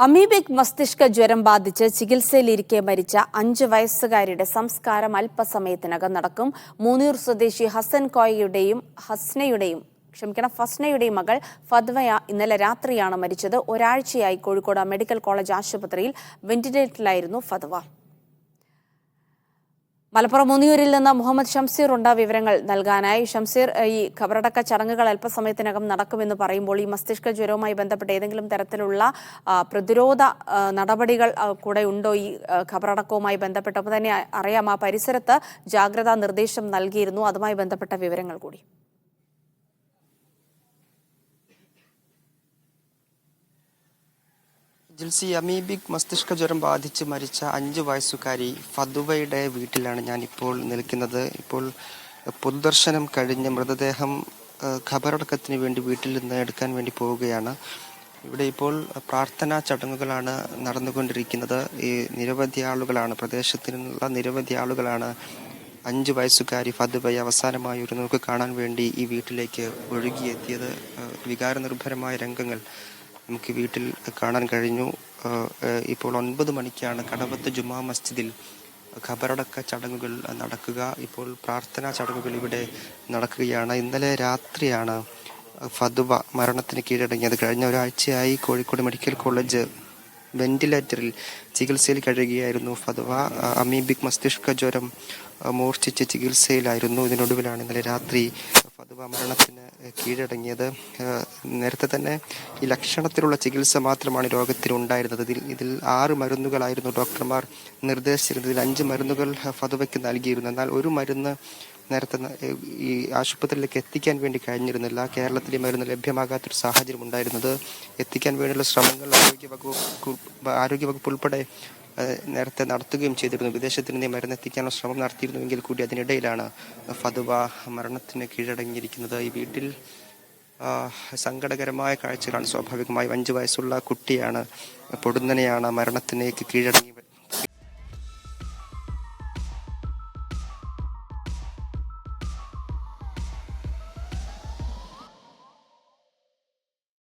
Amoebic മസ്തിഷ്ക ജ്വരം ബാധിച്ച് ചികിത്സയിലിരിക്കെ മരിച്ച 5 വയസ്സുകാരിയുടെ സംസ്കാരം അല്പസമയത്തിനകം നടക്കും. മൂന്നൂർ സ്വദേശി ഫസ്നയുടെയും മകൾ ഫദ്വയ ഇന്നലെ രാത്രിയാണ് മരിച്ചത്. ഒരാഴ്ചയായി കോഴിക്കോട് മെഡിക്കൽ കോളേജ് ആശുപത്രിയിൽ വെന്റിലേറ്ററിലായിരുന്നു ഫദ്വ. മലപ്പുറം മുനിയൂരിൽ നിന്ന് മുഹമ്മദ് ഷംസീർ ഉണ്ട് വിവരങ്ങൾ നൽകാനായി. ഷംസീർ, ഈ ഖബറടക്ക ചടങ്ങുകൾ അല്പസമയത്തിനകം നടക്കുമെന്ന് പറയുമ്പോൾ ഈ മസ്തിഷ്ക ജ്വരവുമായി ബന്ധപ്പെട്ട് ഏതെങ്കിലും തരത്തിലുള്ള പ്രതിരോധ നടപടികൾ കൂടെ ഉണ്ടോ ഈ ഖബറടക്കവുമായി ബന്ധപ്പെട്ട്? അപ്പോൾ തന്നെ അറിയാം, ആ പരിസരത്ത് ജാഗ്രതാ നിർദ്ദേശം നൽകിയിരുന്നു. അതുമായി ബന്ധപ്പെട്ട വിവരങ്ങൾ കൂടി. ജിൽസി, അമീബിക് മസ്തിഷ്ക ജ്വരം ബാധിച്ച് മരിച്ച 5 വയസ്സുകാരി ഫദ്വയുടെ വീട്ടിലാണ് ഞാനിപ്പോൾ നിൽക്കുന്നത്. ഇപ്പോൾ പൊതുദർശനം കഴിഞ്ഞ് മൃതദേഹം ഖബറടക്കത്തിന് വേണ്ടി വീട്ടിൽ നിന്ന് എടുക്കാൻ വേണ്ടി പോവുകയാണ്. ഇവിടെ ഇപ്പോൾ പ്രാർത്ഥനാ ചടങ്ങുകളാണ് നടന്നുകൊണ്ടിരിക്കുന്നത്. ഈ നിരവധി ആളുകളാണ്, പ്രദേശത്തിനുള്ള നിരവധി ആളുകളാണ് 5 വയസ്സുകാരി ഫദ്വയെ അവസാനമായി ഒരു നോക്ക് കാണാൻ വേണ്ടി ഈ വീട്ടിലേക്ക് ഒഴുകിയെത്തിയത്. വികാരനിർഭരമായ രംഗങ്ങൾ നമുക്ക് വീട്ടിൽ കാണാൻ കഴിഞ്ഞു. ഇപ്പോൾ 9 മണിക്കാണ് കടവത്ത് ജുമാ മസ്ജിദിൽ ഖബറടക്ക ചടങ്ങുകൾ നടക്കുക. ഇപ്പോൾ പ്രാർത്ഥനാ ചടങ്ങുകൾ ഇവിടെ നടക്കുകയാണ്. ഇന്നലെ രാത്രിയാണ് ഫദ്വ മരണത്തിന് കീഴടങ്ങിയത്. കഴിഞ്ഞ ഒരാഴ്ചയായി കോഴിക്കോട് മെഡിക്കൽ കോളേജ് വെന്റിലേറ്ററിൽ ചികിത്സയിൽ കഴിയുകയായിരുന്നു ഫദ്വ. അമീബിക് മസ്തിഷ്ക ജ്വരം മൂർച്ഛിച്ച് ചികിത്സയിലായിരുന്നു. ഇതിനൊടുവിലാണ് ഇന്നലെ രാത്രി ഫദ്വ മരണത്തിന് കീഴടങ്ങിയത്. നേരത്തെ തന്നെ ഈ ലക്ഷണത്തിലുള്ള ചികിത്സ മാത്രമാണ് രോഗത്തിനുണ്ടായിരുന്നത്. ഇതിൽ 6 മരുന്നുകളായിരുന്നു ഡോക്ടർമാർ നിർദ്ദേശിച്ചിരുന്നത്. 5 മരുന്നുകൾ ഫദ്വയ്ക്ക് നൽകിയിരുന്നു. എന്നാൽ ഒരു മരുന്ന് നേരത്തെ ഈ ആശുപത്രിയിലേക്ക് എത്തിക്കാൻ വേണ്ടി കഴിഞ്ഞിരുന്നില്ല. കേരളത്തിൽ ഈ മരുന്ന് ലഭ്യമാകാത്തൊരു സാഹചര്യം ഉണ്ടായിരുന്നത്. എത്തിക്കാൻ വേണ്ടിയുള്ള ശ്രമങ്ങൾ ആരോഗ്യവകുപ്പ് ഉൾപ്പെടെ നേരത്തെ നടത്തുകയും ചെയ്തിരുന്നു. വിദേശത്ത് നിന്ന് മരുന്ന് എത്തിക്കാനുള്ള ശ്രമം നടത്തിയിരുന്നുവെങ്കിൽ കൂടി അതിനിടയിലാണ് ഫദ്വ മരണത്തിന് കീഴടങ്ങിയിരിക്കുന്നത്. ഈ വീട്ടിൽ സങ്കടകരമായ കാഴ്ചകളാണ്. സ്വാഭാവികമായും 5 വയസ്സുള്ള കുട്ടിയാണ്, പൊടുന്നനെയാണ് മരണത്തിലേക്ക് കീഴടങ്ങി